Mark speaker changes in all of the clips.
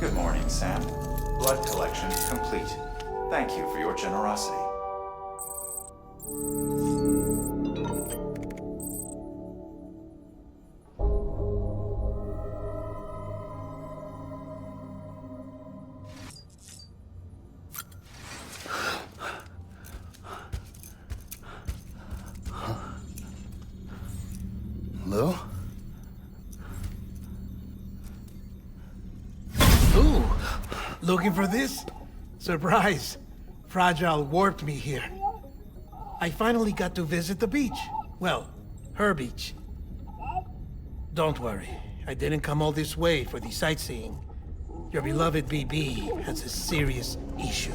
Speaker 1: Good morning, Sam. Blood collection complete. Thank you for your generosity.
Speaker 2: Lou? Ooh, looking for this? Surprise. Fragile warped me here. I finally got to visit the beach. Well, her beach. Don't worry, I didn't come all this way for the sightseeing. Your beloved BB has a serious issue.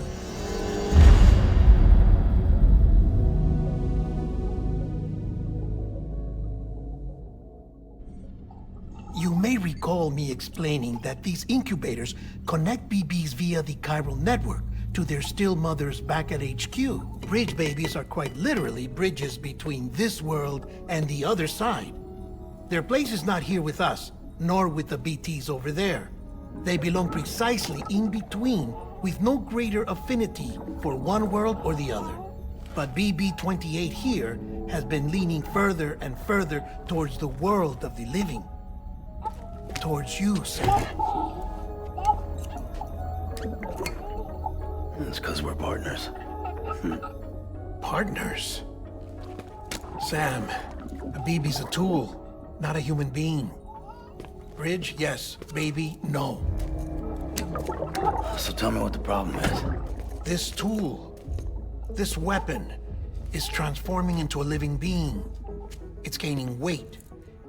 Speaker 2: You may recall me explaining that these incubators connect BBs via the chiral network to their still mothers back at HQ. Bridge babies are quite literally bridges between this world and the other side. Their place is not here with us, nor with the BTs over there. They belong precisely in between, with no greater affinity for one world or the other. But BB-28 here has been leaning further and further towards the world of the living. Towards you, Sam.
Speaker 3: It's because we're partners.
Speaker 2: Partners? Sam, a BB's a tool, not a human being. Bridge, yes. Baby, no.
Speaker 3: So tell me what the problem is.
Speaker 2: This tool, this weapon, is transforming into a living being. It's gaining weight.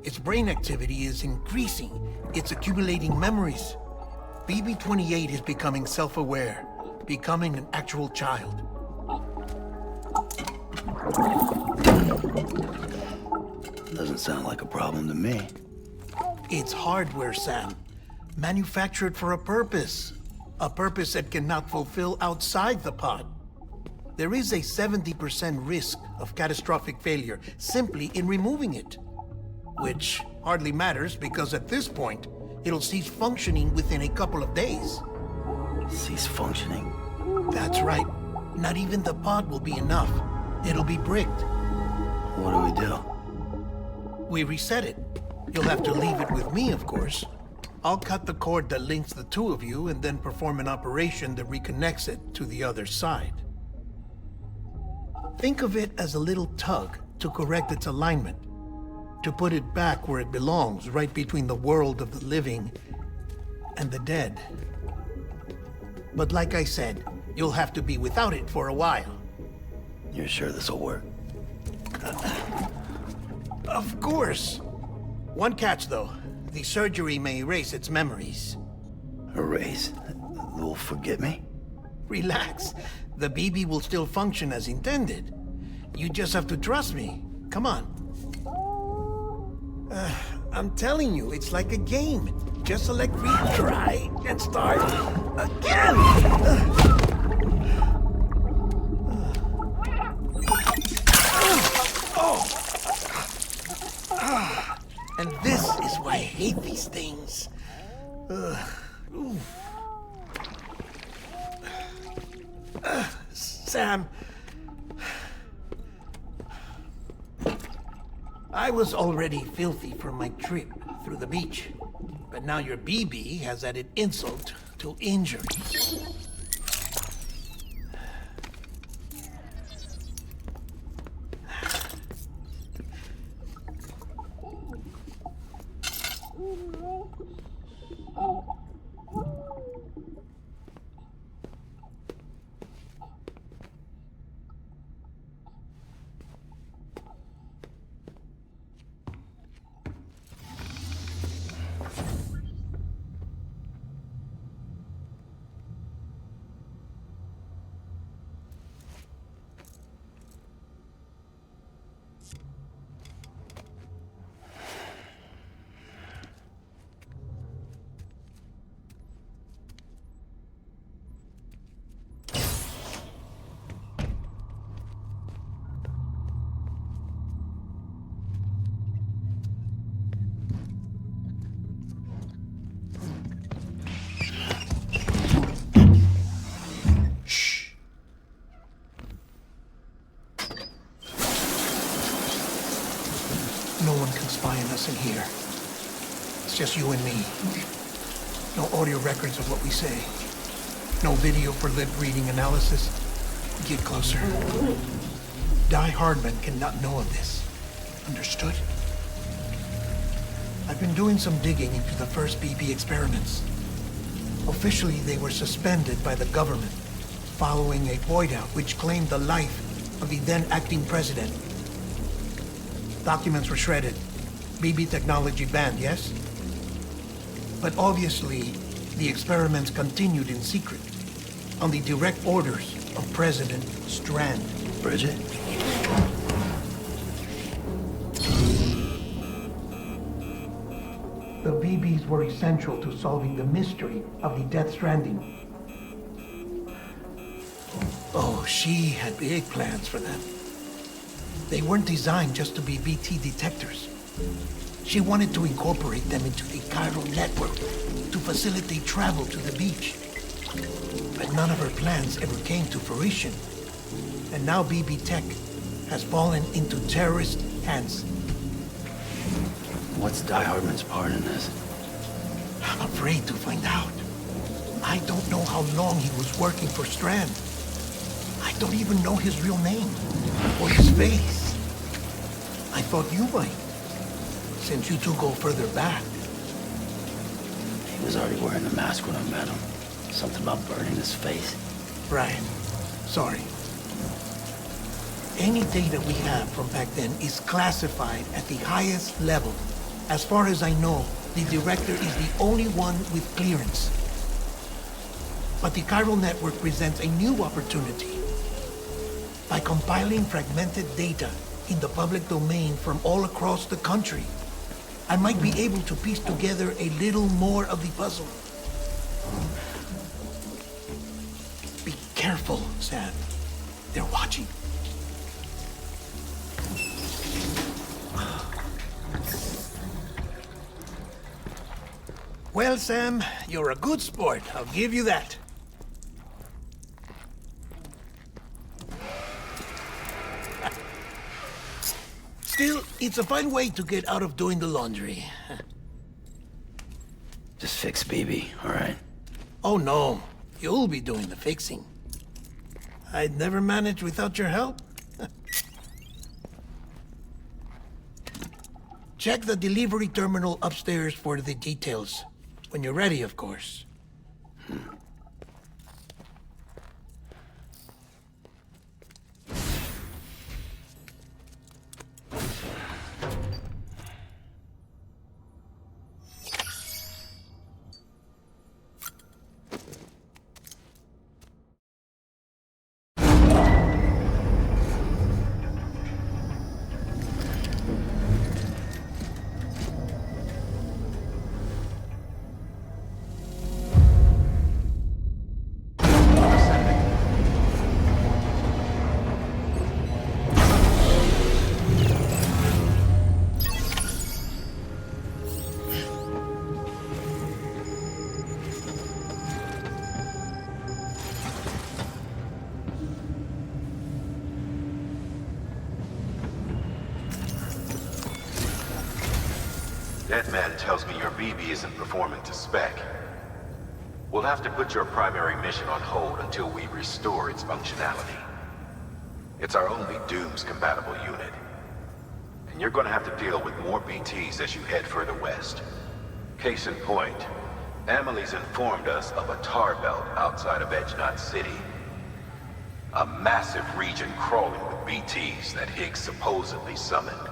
Speaker 2: Its brain activity is increasing. It's accumulating memories. BB-28 is becoming self-aware, becoming an actual child.
Speaker 3: Doesn't sound like a problem to me.
Speaker 2: It's hardware, Sam. Manufactured for a purpose. A purpose it cannot fulfill outside the pod. There is a 70% risk of catastrophic failure simply in removing it. Which hardly matters because at this point, it'll cease functioning within a couple of days.
Speaker 3: Cease functioning?
Speaker 2: That's right. Not even the pod will be enough. It'll be bricked.
Speaker 3: What do we do?
Speaker 2: We reset it. You'll have to leave it with me, of course. I'll cut the cord that links the two of you and then perform an operation that reconnects it to the other side. Think of it as a little tug to correct its alignment, to put it back where it belongs, right between the world of the living and the dead. But like I said, you'll have to be without it for a while.
Speaker 3: You're sure this'll work?
Speaker 2: Of course. One catch, though. The surgery may erase its memories.
Speaker 3: Erase? They'll forget me?
Speaker 2: Relax. The BB will still function as intended. You just have to trust me. Come on. I'm telling you, it's like a game. Just select retry and start again! And this is why I hate these things. Sam, I was already filthy from my trip through the beach, but now your BB has added insult to injury. us in here. It's just you and me. No audio records of what we say. No video for lip-reading analysis. Get closer. Die Hardman cannot know of this. Understood? I've been doing some digging into the first BB experiments. Officially, they were suspended by the government, following a void-out which claimed the life of the then-acting president. Documents were shredded. BB technology banned, yes? But obviously, the experiments continued in secret, on the direct orders of President Strand.
Speaker 3: Bridget?
Speaker 2: The BBs were essential to solving the mystery of the Death Stranding. Oh, she had big plans for them. They weren't designed just to be BT detectors. She wanted to incorporate them into the chiral network to facilitate travel to the beach. But none of her plans ever came to fruition. And now BB Tech has fallen into terrorist hands.
Speaker 3: What's Die Hardman's part in this?
Speaker 2: I'm afraid to find out. I don't know how long he was working for Strand. I don't even know his real name or his face. I thought you might, since you two go further back.
Speaker 3: He was already wearing the mask when I met him. Something about burning his face.
Speaker 2: Right. Sorry. Any data we have from back then is classified at the highest level. As far as I know, the director is the only one with clearance. But the chiral network presents a new opportunity. By compiling fragmented data in the public domain from all across the country, I might be able to piece together a little more of the puzzle. Be careful, Sam. They're watching. Well, Sam, you're a good sport. I'll give you that. Still, it's a fine way to get out of doing the laundry.
Speaker 3: Just fix BB, all right?
Speaker 2: Oh, no. You'll be doing the fixing. I'd never manage without your help. Check the delivery terminal upstairs for the details. When you're ready, of course.
Speaker 4: Deadman tells me your BB isn't performing to spec. We'll have to put your primary mission on hold until we restore its functionality. It's our only Dooms-compatible unit. And you're gonna have to deal with more BTs as you head further west. Case in point, Amelie's informed us of a tar belt outside of Edgenot City. A massive region crawling with BTs that Higgs supposedly summoned.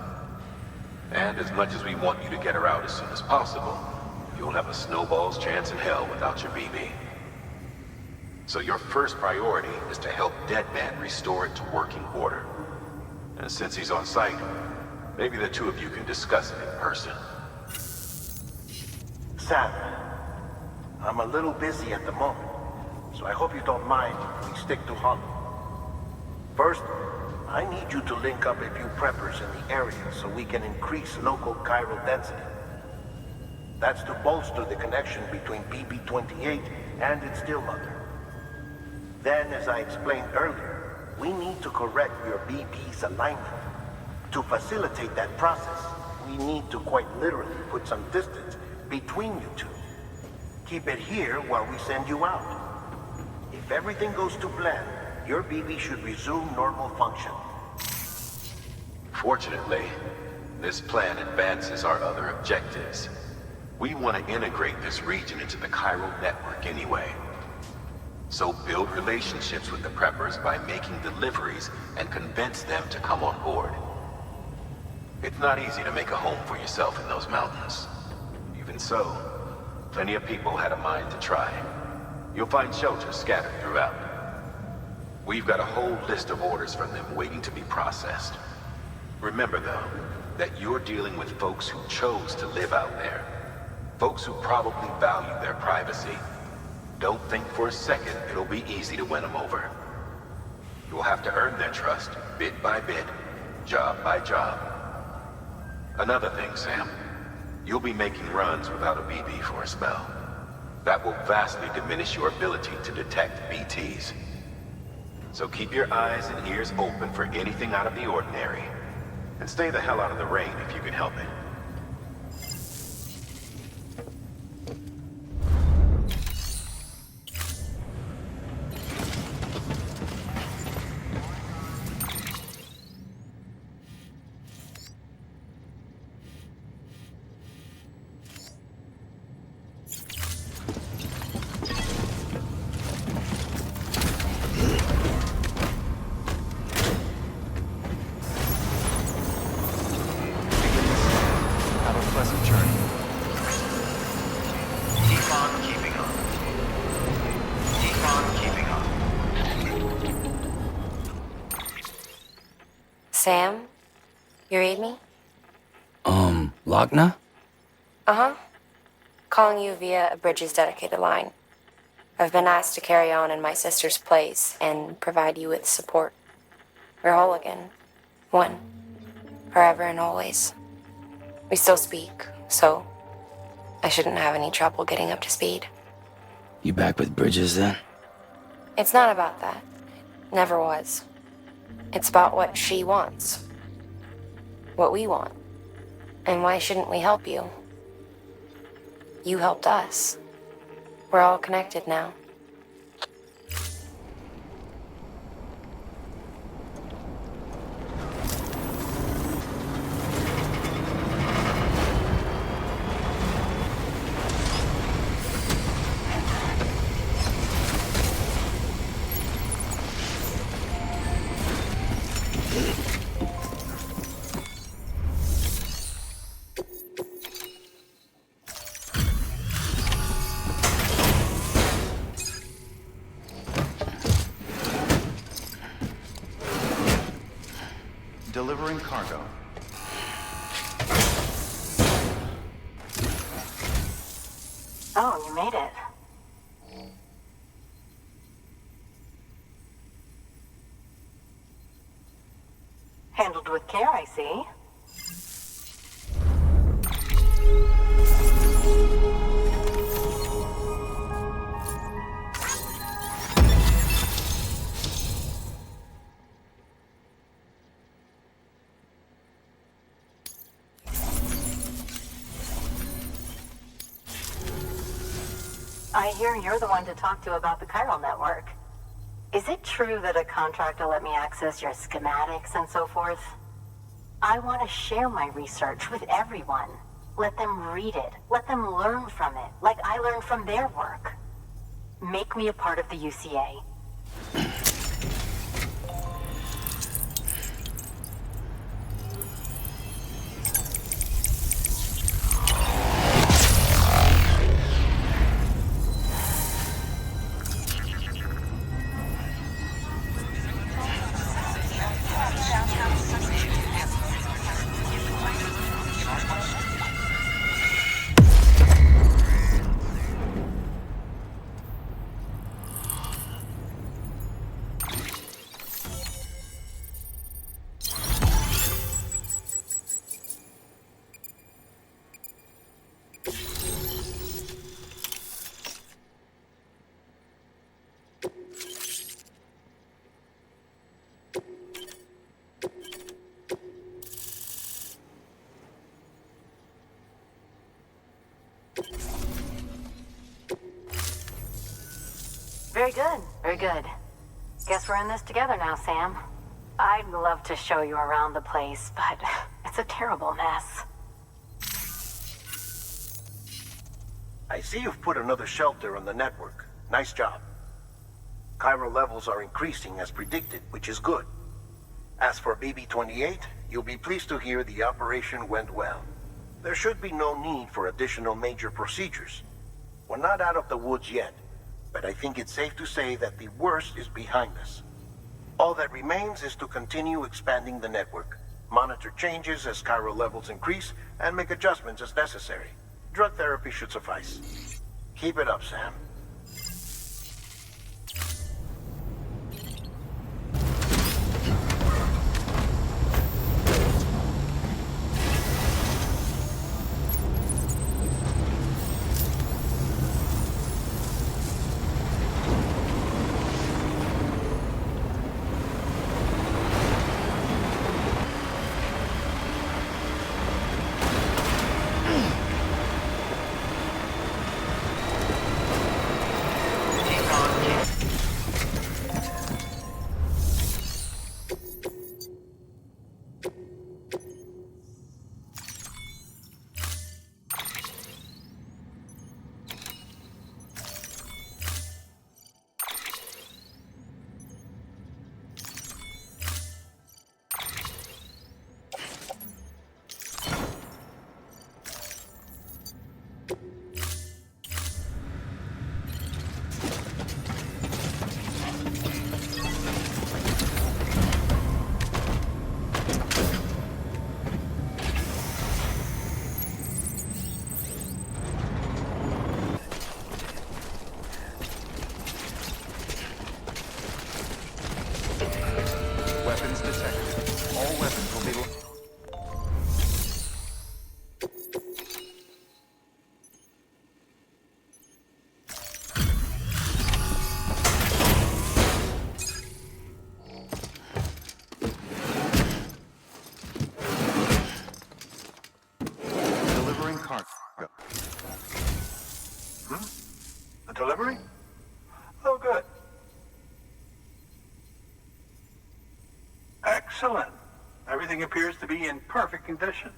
Speaker 4: And as much as we want you to get her out as soon as possible, you'll have a snowball's chance in hell without your BB. So your first priority is to help Deadman restore it to working order. And since he's on site, maybe the two of you can discuss it in person.
Speaker 5: Sam, I'm a little busy at the moment, so I hope you don't mind if we stick to Hollow. First, I need you to link up a few preppers in the area so we can increase local chiral density. That's to bolster the connection between BB-28 and its stillmother. Then, as I explained earlier, we need to correct your BB's alignment. To facilitate that process, we need to quite literally put some distance between you two. Keep it here while we send you out. If everything goes to plan, your BB should resume normal function.
Speaker 4: Fortunately, this plan advances our other objectives. We want to integrate this region into the chiral network anyway. So build relationships with the preppers by making deliveries and convince them to come on board. It's not easy to make a home for yourself in those mountains. Even so, plenty of people had a mind to try. You'll find shelters scattered throughout. We've got a whole list of orders from them waiting to be processed. Remember, though, that you're dealing with folks who chose to live out there. Folks who probably value their privacy. Don't think for a second it'll be easy to win them over. You'll have to earn their trust, bit by bit, job by job. Another thing, Sam. You'll be making runs without a BB for a spell. That will vastly diminish your ability to detect BTs. So keep your eyes and ears open for anything out of the ordinary. And stay the hell out of the rain if you can help it.
Speaker 6: Sam? You read me?
Speaker 3: Lochna?
Speaker 6: Uh-huh. Calling you via a Bridges dedicated line. I've been asked to carry on in my sister's place and provide you with support. We're whole again. One. Forever and always. We still speak, so I shouldn't have any trouble getting up to speed.
Speaker 3: You back with Bridges then?
Speaker 6: It's not about that. Never was. It's about what she wants. What we want. And why shouldn't we help you? You helped us. We're all connected now.
Speaker 1: Delivering cargo.
Speaker 7: Oh, you made it. Handled with care, I see. I hear you're the one to talk to about the chiral network. Is it true that a contractor let me access your schematics and so forth? I want to share my research with everyone. Let them read it. Let them learn from it, like I learned from their work. Make me a part of the UCA. Very good, very good. Guess we're in this together now, Sam. I'd love to show you around the place, but it's a terrible mess.
Speaker 5: I see you've put another shelter on the network. Nice job. Chiral levels are increasing as predicted, which is good. As for BB-28, you'll be pleased to hear the operation went well. There should be no need for additional major procedures. We're not out of the woods yet, but I think it's safe to say that the worst is behind us. All that remains is to continue expanding the network, monitor changes as chiral levels increase, and make adjustments as necessary. Drug therapy should suffice. Keep it up, Sam.
Speaker 1: Weapons detected. All weapons will be... Delivering cargo.
Speaker 5: A delivery? Oh, good. Excellent. Everything appears to be in perfect condition.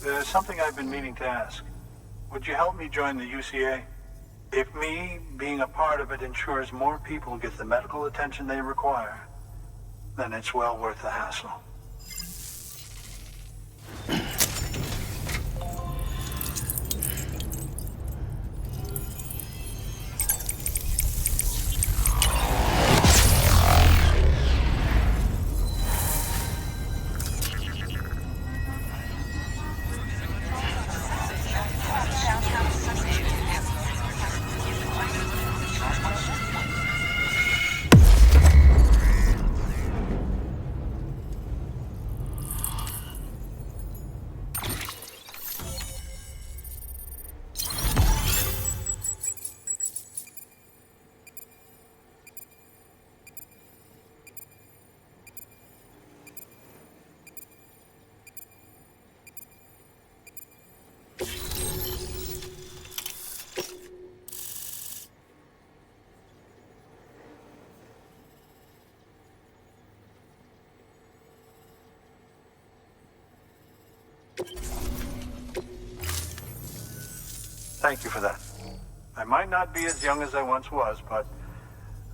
Speaker 5: There's something I've been meaning to ask. Would you help me join the UCA? If me being a part of it ensures more people get the medical attention they require, then it's well worth the hassle. Thank you for that. I might not be as young as I once was, but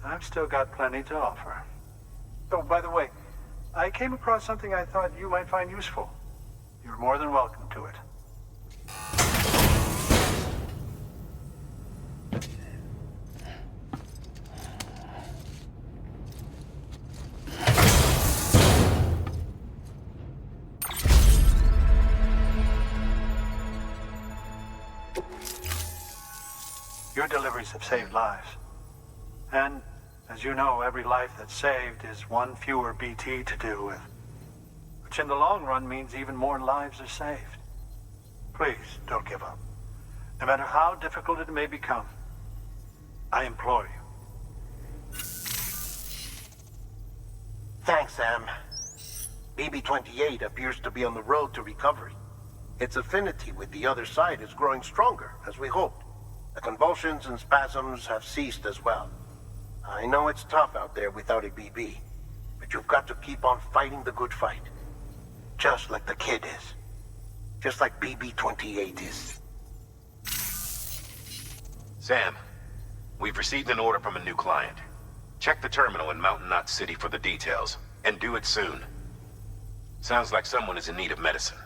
Speaker 5: I've still got plenty to offer. Oh, by the way, I came across something I thought you might find useful. You're more than welcome to it. Your deliveries have saved lives.
Speaker 8: And, as you know, every life that's saved is one fewer BT to deal with. Which in the long run means even more lives are saved. Please, don't give up. No matter how difficult it may become, I implore you.
Speaker 5: Thanks, Sam. BB-28 appears to be on the road to recovery. Its affinity with the other side is growing stronger, as we hoped. The convulsions and spasms have ceased as well. I know it's tough out there without a BB, but you've got to keep on fighting the good fight. Just like the kid is. Just like BB-28 is.
Speaker 4: Sam, we've received an order from a new client. Check the terminal in Mountain Knot City for the details, and do it soon. Sounds like someone is in need of medicine.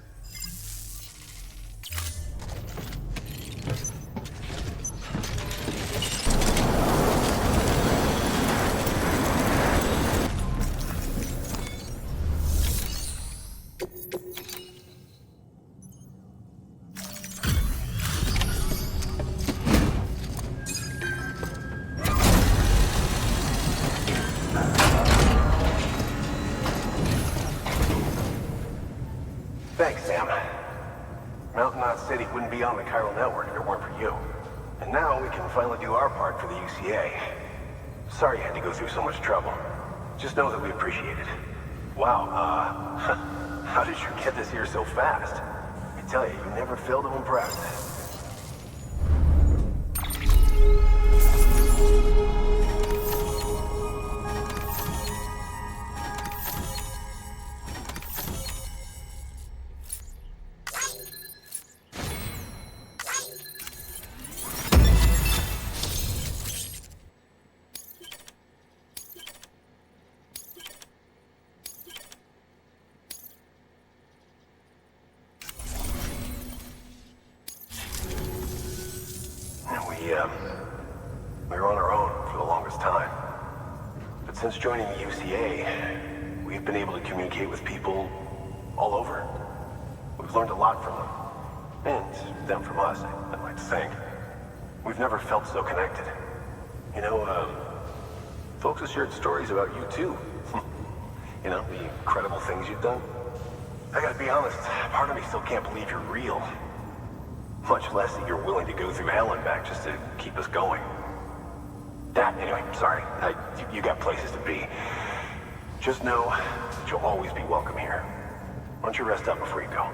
Speaker 5: Thanks, Sam. Mountain Knot City wouldn't be on the chiral network if it weren't for you. And now we can finally do our part for the UCA. Sorry you had to go through so much trouble. Just know that we appreciate it. Wow, how did you get this here so fast? I tell you, you never fail to impress. We were on our own for the longest time. But since joining the UCA, we've been able to communicate with people all over. We've learned a lot from them. And them from us, I'd like to think. We've never felt so connected. You know, folks have shared stories about you too. You know, the incredible things you've done. I gotta be honest, part of me still can't believe you're real. Much less that you're willing to go through hell and back just to keep us going. Anyway, sorry. You got places to be. Just know that you'll always be welcome here. Why don't you rest up before you go?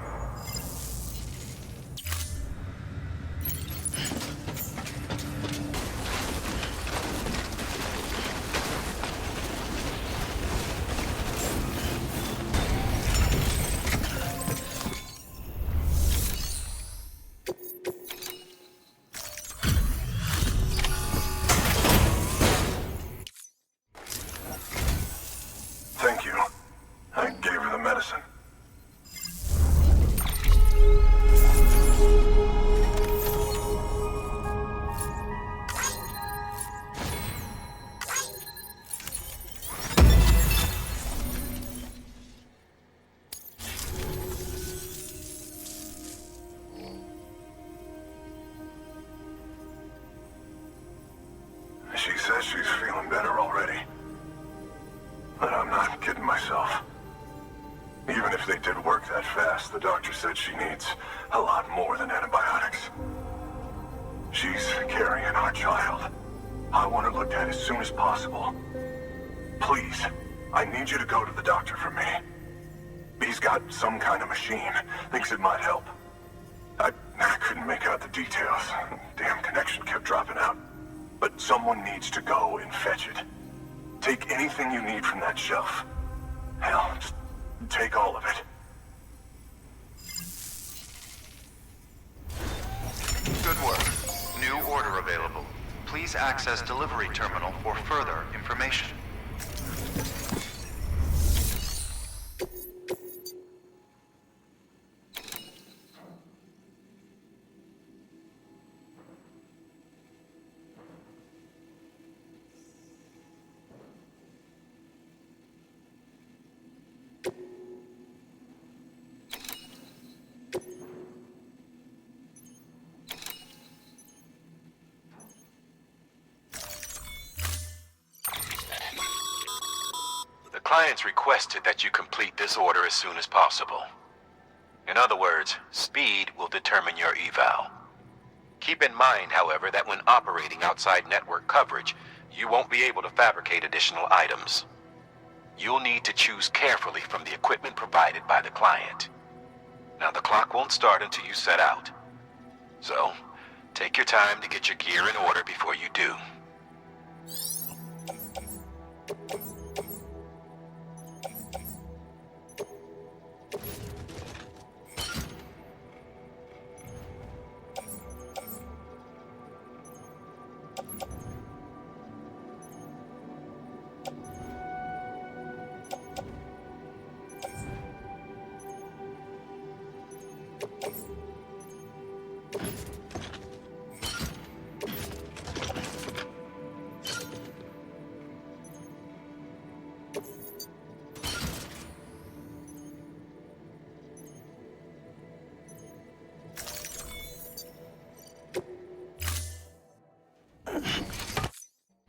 Speaker 5: Thank you. I gave her the medicine. She says she's feeling better already. But I'm not kidding myself. Even if they did work that fast, the doctor said she needs a lot more than antibiotics. She's carrying our child. I want her looked at as soon as possible. Please, I need you to go to the doctor for me. He's got some kind of machine. Thinks it might help. I couldn't make out the details. Damn connection kept dropping out. But someone needs to go and fetch it. Take anything you need from that shelf. Hell, just take all of it.
Speaker 9: Good work. New order available. Please access delivery terminal for further information.
Speaker 4: Clients requested that you complete this order as soon as possible. In other words, speed will determine your eval. Keep in mind, however, that when operating outside network coverage, you won't be able to fabricate additional items. You'll need to choose carefully from the equipment provided by the client. Now, the clock won't start until you set out. So, take your time to get your gear in order before you do.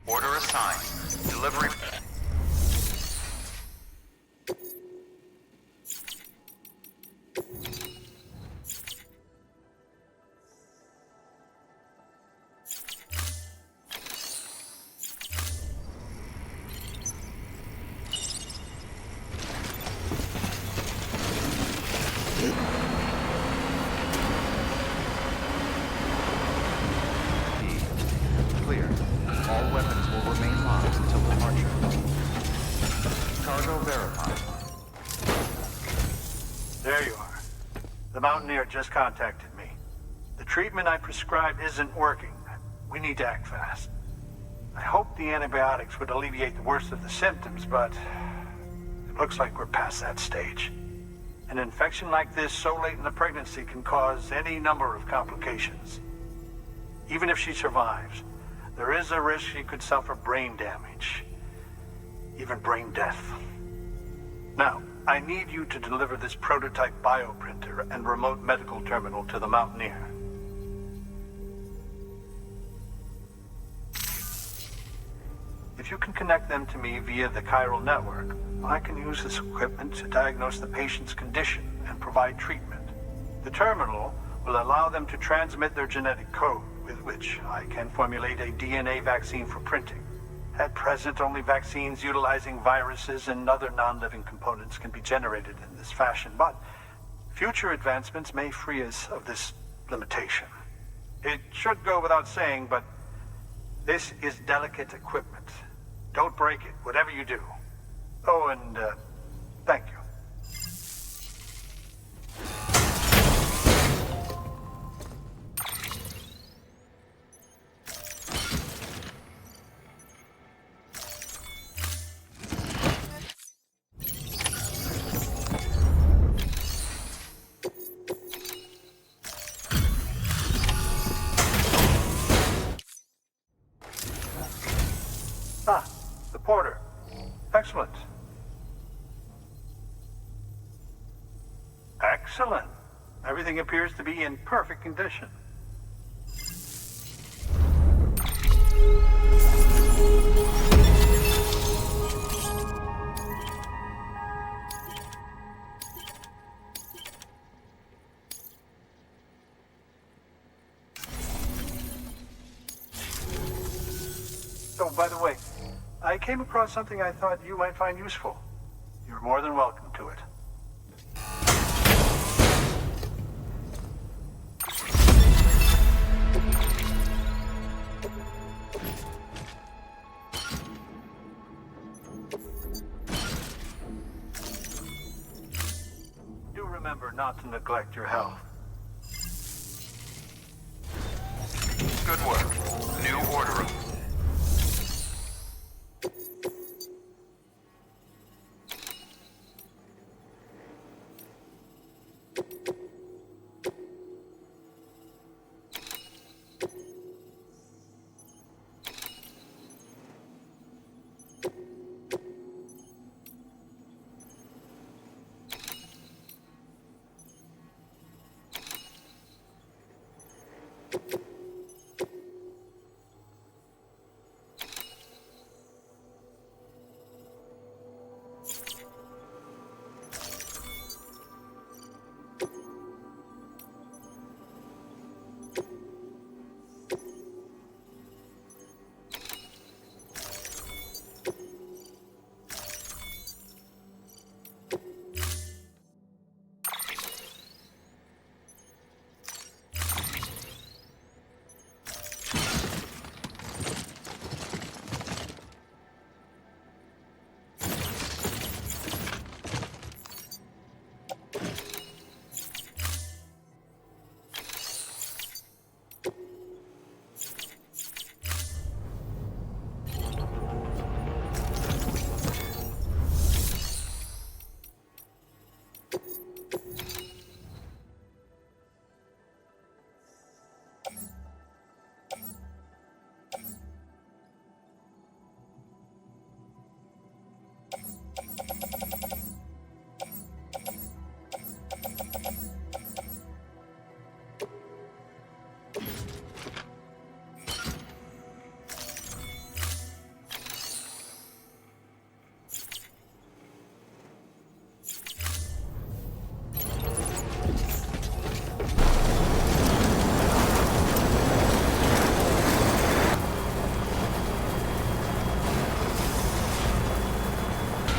Speaker 9: Order assigned. Delivery... Clear. All weapons will remain locked until departure. Cargo verified.
Speaker 8: There you are. The Mountaineer just contacted me. The treatment I prescribed isn't working. We need to act fast. I hoped the antibiotics would alleviate the worst of the symptoms, but it looks like we're past that stage. An infection like this so late in the pregnancy can cause any number of complications. Even if she survives, there is a risk she could suffer brain damage, even brain death. Now, I need you to deliver this prototype bioprinter and remote medical terminal to the Mountaineer. If you can connect them to me via the chiral network, I can use this equipment to diagnose the patient's condition and provide treatment. The terminal will allow them to transmit their genetic code, with which I can formulate a DNA vaccine for printing. At present, only vaccines utilizing viruses and other non-living components can be generated in this fashion, but future advancements may free us of this limitation. It should go without saying, but this is delicate equipment. Don't break it, whatever you do. Oh, and thank you. Ah, the porter. Excellent. Excellent. Everything appears to be in perfect condition. Oh, by the way, I came across something I thought you might find useful. You're more than welcome to it. Do remember not to neglect your health.
Speaker 9: Good work. New order.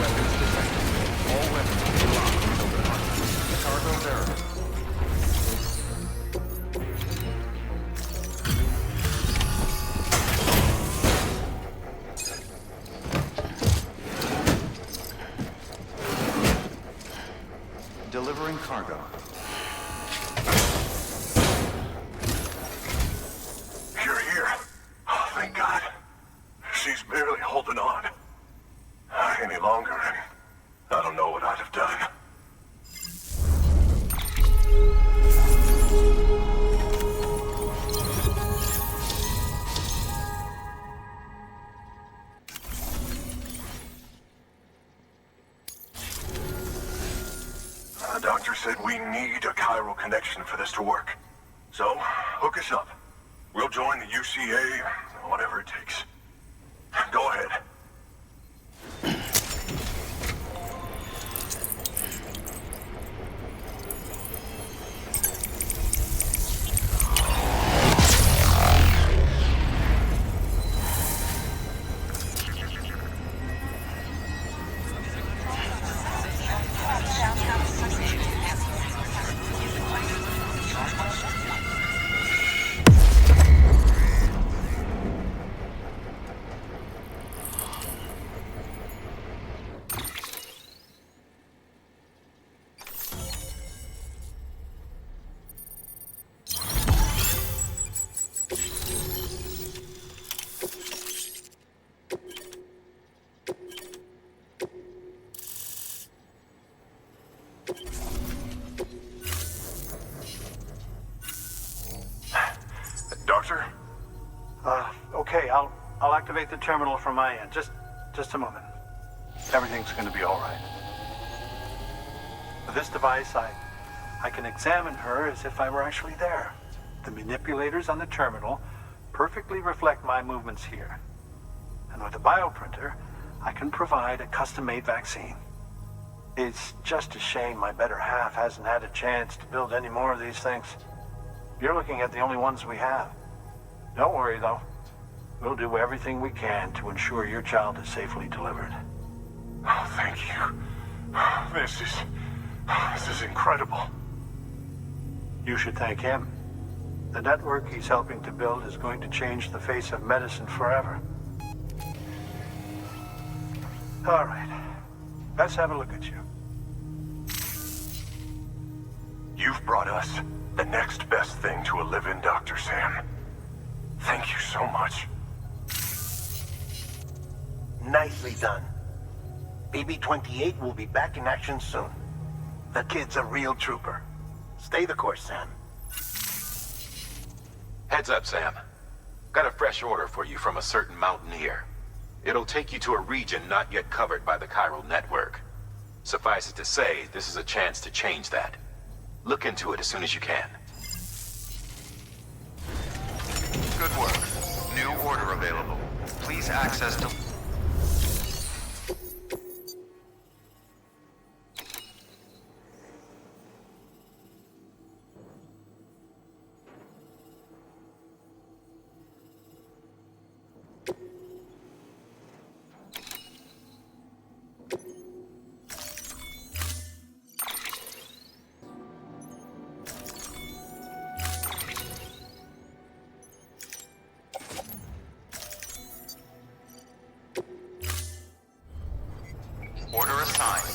Speaker 9: Weapons detected. All weapons will be locked until departure. Cargo verified. Delivering cargo.
Speaker 5: You're here. Oh, thank God. She's barely holding on. Any longer, and I don't know what I'd have done. The doctor said we need a chiral connection for this to work. So, hook us up. We'll join the UCA, whatever it takes. Go ahead. Doctor?
Speaker 8: Okay, I'll activate the terminal from my end. Just a moment. Everything's gonna be all right. With this device, I can examine her as if I were actually there. The manipulators on the terminal perfectly reflect my movements here. And with the bioprinter, I can provide a custom-made vaccine. It's just a shame my better half hasn't had a chance to build any more of these things. You're looking at the only ones we have. Don't worry, though. We'll do everything we can to ensure your child is safely delivered.
Speaker 5: Oh, thank you. This is incredible.
Speaker 8: You should thank him. The network he's helping to build is going to change the face of medicine forever. All right. Let's have a look at you.
Speaker 5: You've brought us the next best thing to a live-in Dr. Sam. Thank you so much.
Speaker 10: Nicely done. BB-28 will be back in action soon. The kid's a real trooper. Stay the course, Sam.
Speaker 4: Heads up, Sam. Got a fresh order for you from a certain mountaineer. It'll take you to a region not yet covered by the chiral network. Suffice it to say, this is a chance to change that. Look into it as soon as you can.
Speaker 9: Good work. New order available. Please access to... Order assigned.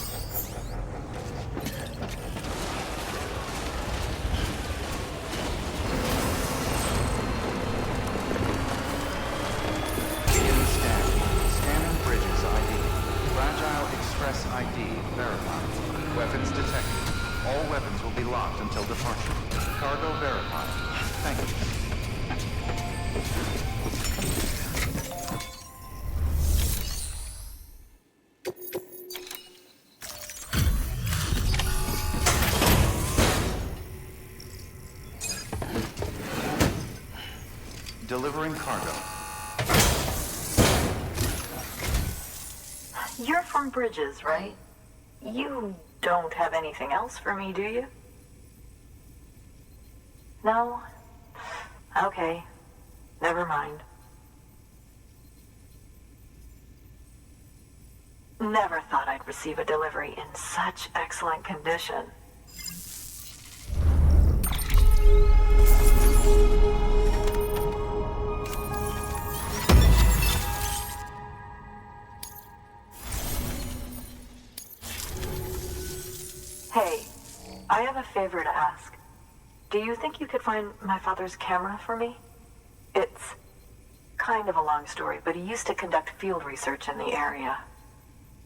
Speaker 9: Beginning scan. Scanning Bridges ID. Fragile Express ID verified. Weapons detected. All weapons will be locked until departure. Cargo verified. Thank you. Delivering cargo.
Speaker 7: You're from Bridges, right? You don't have anything else for me, do you? No? Okay. Never mind. Never thought I'd receive a delivery in such excellent condition. Hey, I have a favor to ask. Do you think you could find my father's camera for me? It's kind of a long story, but he used to conduct field research in the area.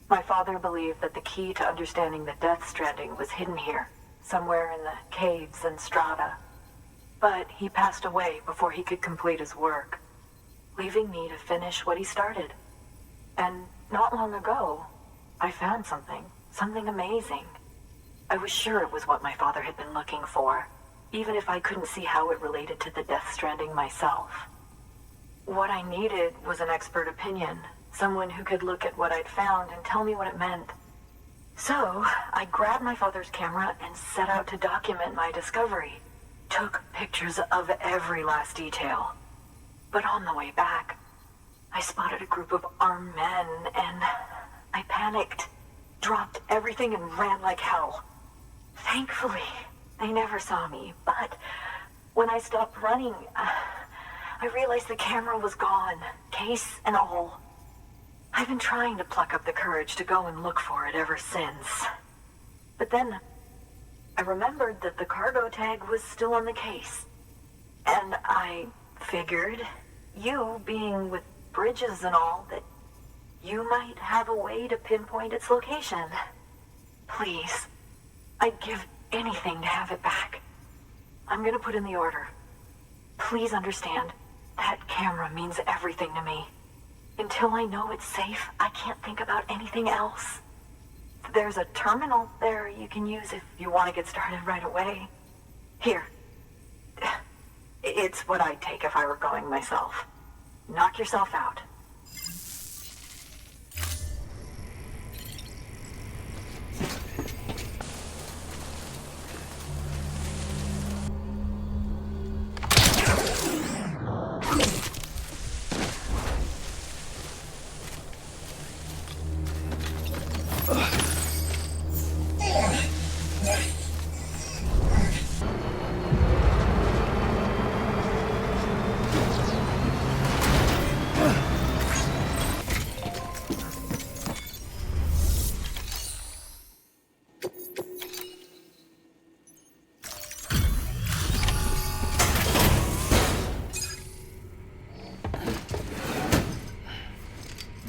Speaker 7: My father believed that the key to understanding the Death Stranding was hidden here, somewhere in the caves and strata. But he passed away before he could complete his work, leaving me to finish what he started. And not long ago, I found something amazing. I was sure it was what my father had been looking for, even if I couldn't see how it related to the Death Stranding myself. What I needed was an expert opinion, someone who could look at what I'd found and tell me what it meant. So, I grabbed my father's camera and set out to document my discovery. Took pictures of every last detail. But on the way back, I spotted a group of armed men and I panicked, dropped everything and ran like hell. Thankfully, they never saw me, but when I stopped running, I realized the camera was gone, case and all. I've been trying to pluck up the courage to go and look for it ever since. But then, I remembered that the cargo tag was still on the case. And I figured, you being with Bridges and all, that you might have a way to pinpoint its location. Please, I'd give anything to have it back. I'm gonna put in the order. Please understand, that camera means everything to me. Until I know it's safe, I can't think about anything else. There's a terminal there you can use if you want to get started right away. Here. It's what I'd take if I were going myself. Knock yourself out.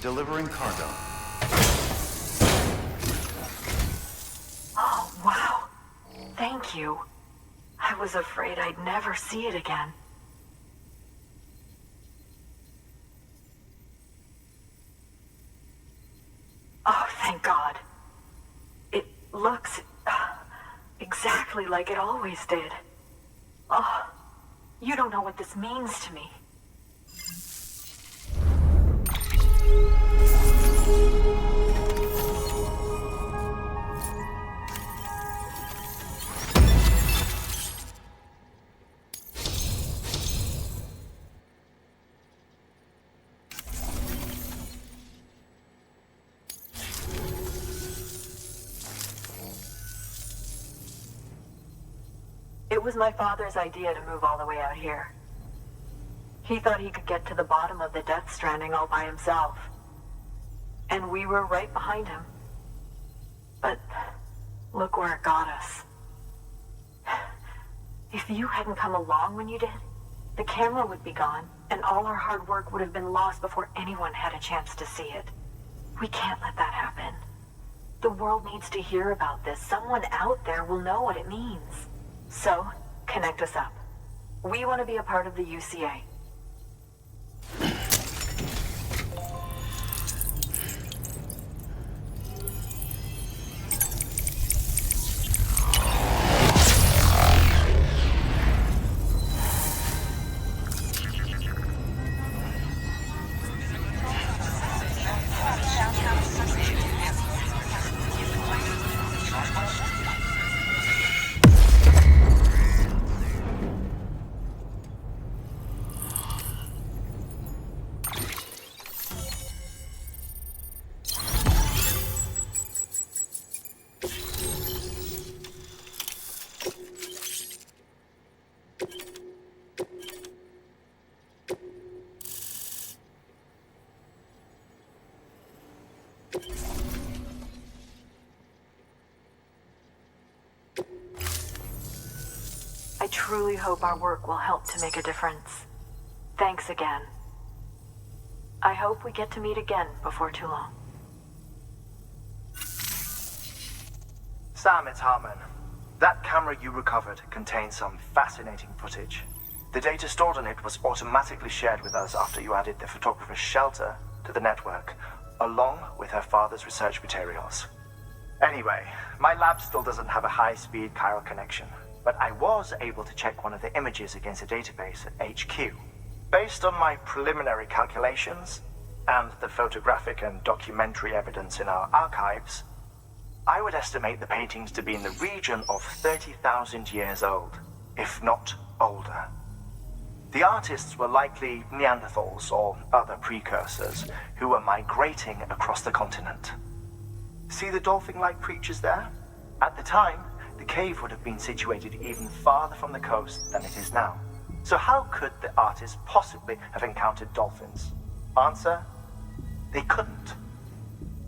Speaker 9: Delivering cargo.
Speaker 7: Oh, wow. Thank you. I was afraid I'd never see it again. Oh, thank God. It looks exactly like it always did. Oh, you don't know what this means to me. It was my father's idea to move all the way out here. He thought he could get to the bottom of the Death Stranding all by himself. And we were right behind him. But look where it got us. If you hadn't come along when you did, the camera would be gone, and all our hard work would have been lost before anyone had a chance to see it. We can't let that happen. The world needs to hear about this. Someone out there will know what it means. So, connect us up. We want to be a part of the UCA. I truly hope our work will help to make a difference. Thanks again. I hope we get to meet again before too long.
Speaker 11: Sam, it's Hartman. That camera you recovered contains some fascinating footage. The data stored on it was automatically shared with us after you added the photographer's shelter to the network, along with her father's research materials. Anyway, my lab still doesn't have a high-speed chiral connection, but I was able to check one of the images against a database at HQ. Based on my preliminary calculations, and the photographic and documentary evidence in our archives, I would estimate the paintings to be in the region of 30,000 years old, if not older. The artists were likely Neanderthals or other precursors who were migrating across the continent. See the dolphin-like creatures there? At the time, the cave would have been situated even farther from the coast than it is now. So how could the artists possibly have encountered dolphins? Answer: they couldn't.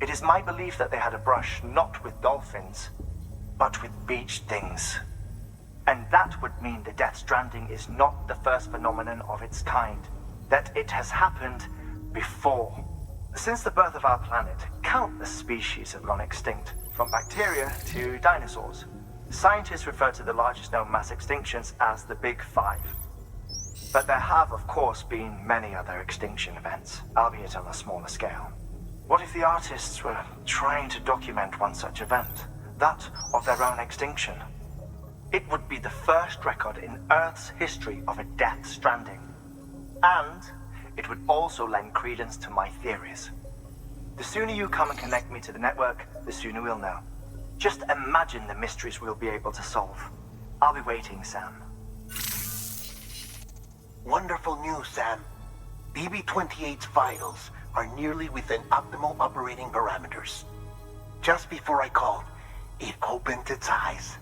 Speaker 11: It is my belief that they had a brush not with dolphins, but with beach things. And that would mean the Death Stranding is not the first phenomenon of its kind, that it has happened before. Since the birth of our planet, countless species have gone extinct, from bacteria to dinosaurs. Scientists refer to the largest known mass extinctions as the Big Five. But there have, of course, been many other extinction events, albeit on a smaller scale. What if the artists were trying to document one such event, that of their own extinction? It would be the first record in Earth's history of a Death Stranding. And it would also lend credence to my theories. The sooner you come and connect me to the network, the sooner we'll know. Just imagine the mysteries we'll be able to solve. I'll be waiting, Sam.
Speaker 10: Wonderful news, Sam. BB-28's vitals are nearly within optimal operating parameters. Just before I called, it opened its eyes.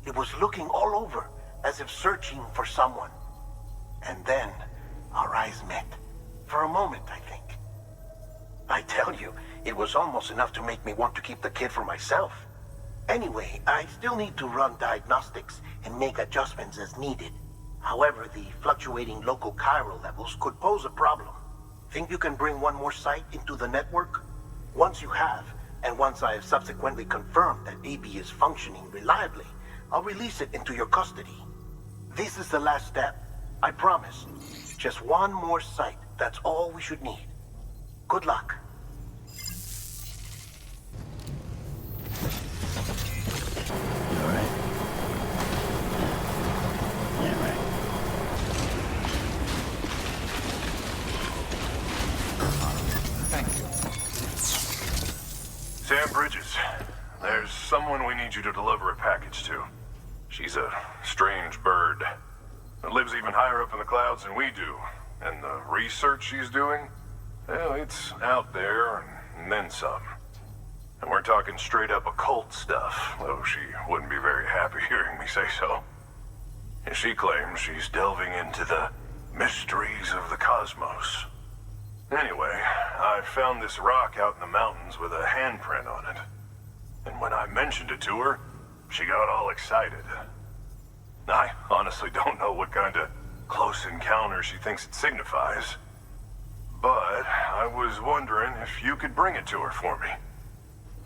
Speaker 10: It was looking all over, as if searching for someone. And then, our eyes met. For a moment, I think. I tell you, it was almost enough to make me want to keep the kid for myself. Anyway, I still need to run diagnostics and make adjustments as needed. However, the fluctuating local chiral levels could pose a problem. Think you can bring one more site into the network? Once you have, and once I have subsequently confirmed that BB is functioning reliably, I'll release it into your custody. This is the last step. I promise. Just one more site. That's all we should need. Good luck.
Speaker 3: You alright? Yeah, right.
Speaker 9: Thank you.
Speaker 12: Sam Bridges, there's someone we need you to deliver a package to. She's a strange bird that lives even higher up in the clouds than we do. And the research she's doing, well, it's out there and then some. And we're talking straight up occult stuff, though she wouldn't be very happy hearing me say so. And she claims she's delving into the mysteries of the cosmos. Anyway, I found this rock out in the mountains with a handprint on it. And when I mentioned it to her, she got all excited. I honestly don't know what kind of close encounter she thinks it signifies. But I was wondering if you could bring it to her for me.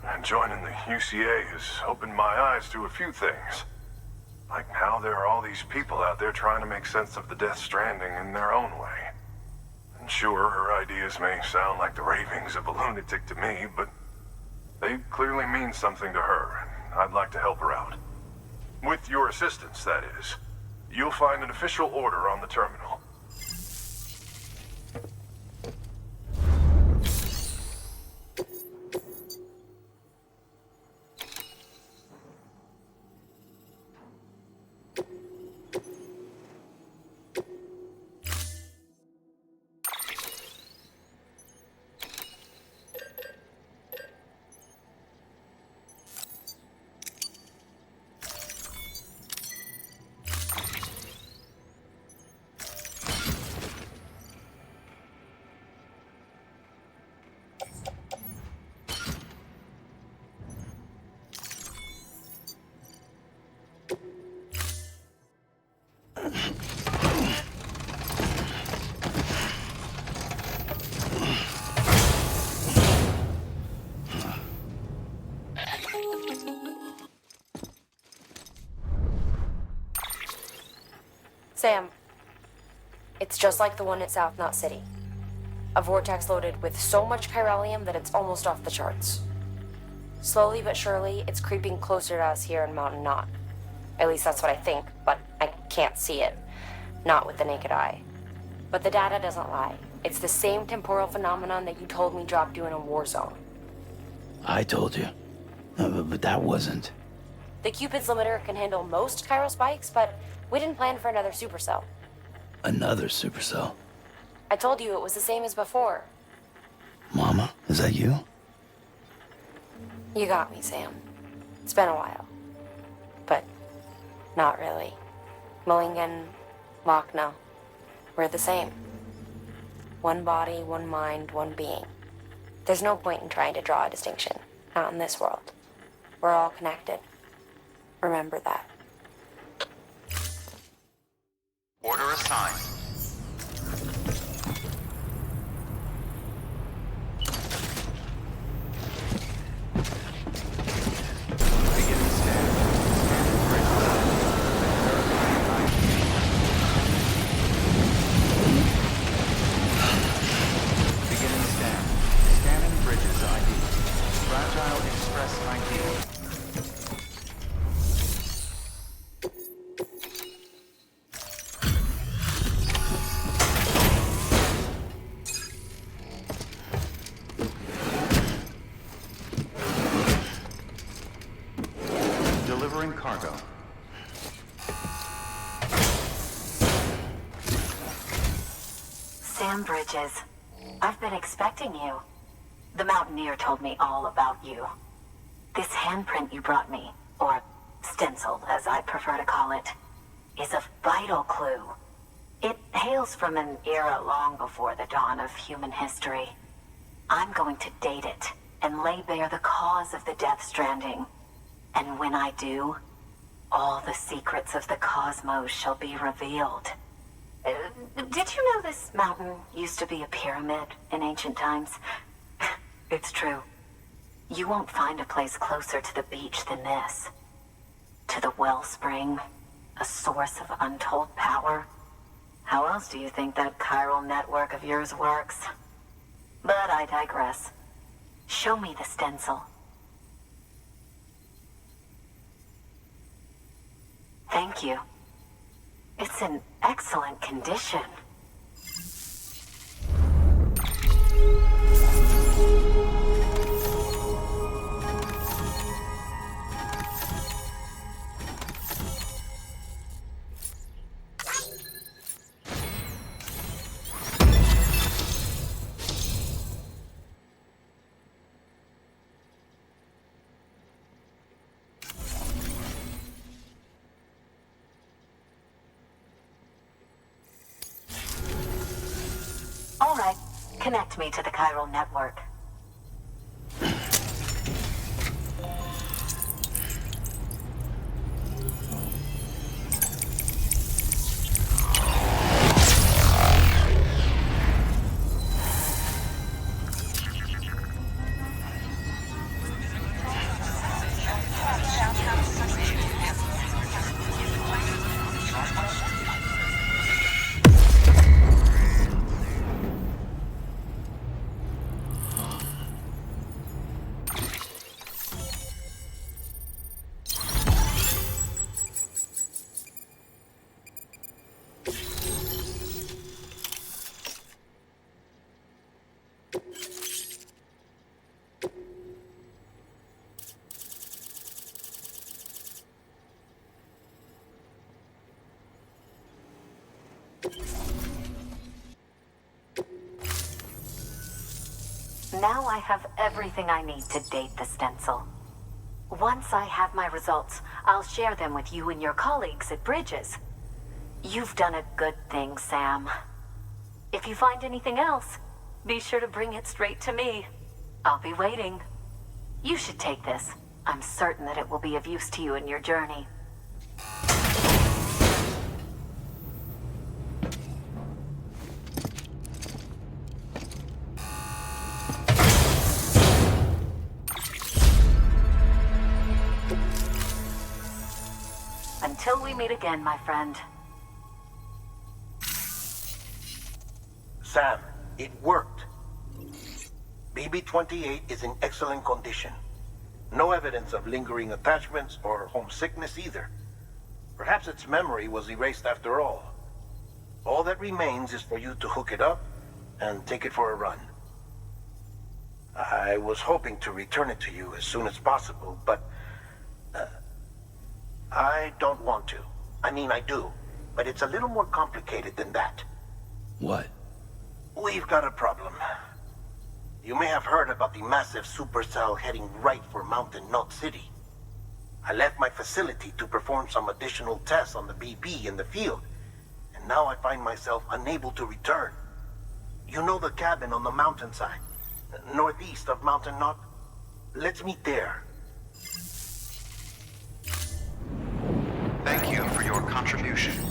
Speaker 12: And joining the UCA has opened my eyes to a few things. Like how there are all these people out there trying to make sense of the Death Stranding in their own way. And sure, her ideas may sound like the ravings of a lunatic to me, but they clearly mean something to her, and I'd like to help her out. With your assistance, that is. You'll find an official order on the terminal.
Speaker 6: Sam, it's just like the one at South Knot City. A vortex loaded with so much chiralium that it's almost off the charts. Slowly but surely, it's creeping closer to us here in Mountain Knot. At least that's what I think, but I can't see it. Not with the naked eye. But the data doesn't lie. It's the same temporal phenomenon that you told me dropped you in a war zone.
Speaker 3: I told you. But that wasn't.
Speaker 6: The Cupid's limiter can handle most chiral spikes, but we didn't plan for another supercell.
Speaker 3: Another supercell?
Speaker 6: I told you it was the same as before.
Speaker 3: Mama, is that you?
Speaker 6: You got me, Sam. It's been a while. But not really. Mulligan, Lochner, we're the same. One body, one mind, one being. There's no point in trying to draw a distinction. Not in this world. We're all connected. Remember that.
Speaker 9: Order assigned. Beginning scan. Beginning scan. Scanning bridges ID. Fragile Express ID. Delivering cargo.
Speaker 7: Sam Bridges, I've been expecting you. The Mountaineer told me all about you. This handprint you brought me, or stencil as I prefer to call it, is a vital clue. It hails from an era long before the dawn of human history. I'm going to date it and lay bare the cause of the Death Stranding. And when I do, all the secrets of the cosmos shall be revealed. Did you know this mountain used to be a pyramid in ancient times? It's true. You won't find a place closer to the beach than this. To the wellspring, a source of untold power. How else do you think that chiral network of yours works? But I digress. Show me the stencil. Thank you. It's in excellent condition. All right, connect me to the chiral network. Now I have everything I need to date the stencil. Once I have my results, I'll share them with you and your colleagues at Bridges. You've done a good thing, Sam. If you find anything else, be sure to bring it straight to me. I'll be waiting. You should take this. I'm certain that it will be of use to you in your journey. Until we meet again, my friend.
Speaker 5: It worked. BB-28 is in excellent condition. No evidence of lingering attachments or homesickness either. Perhaps its memory was erased after all. All that remains is for you to hook it up and take it for a run. I was hoping to return it to you as soon as possible, but I don't want to. I mean, I do, but it's a little more complicated than that.
Speaker 3: What?
Speaker 5: We've got a problem. You may have heard about the massive supercell heading right for Mountain Knot City. I left my facility to perform some additional tests on the BB in the field, and now I find myself unable to return. You know the cabin on the mountainside, northeast of Mountain Knot? Let's meet there.
Speaker 9: Thank you for your contribution.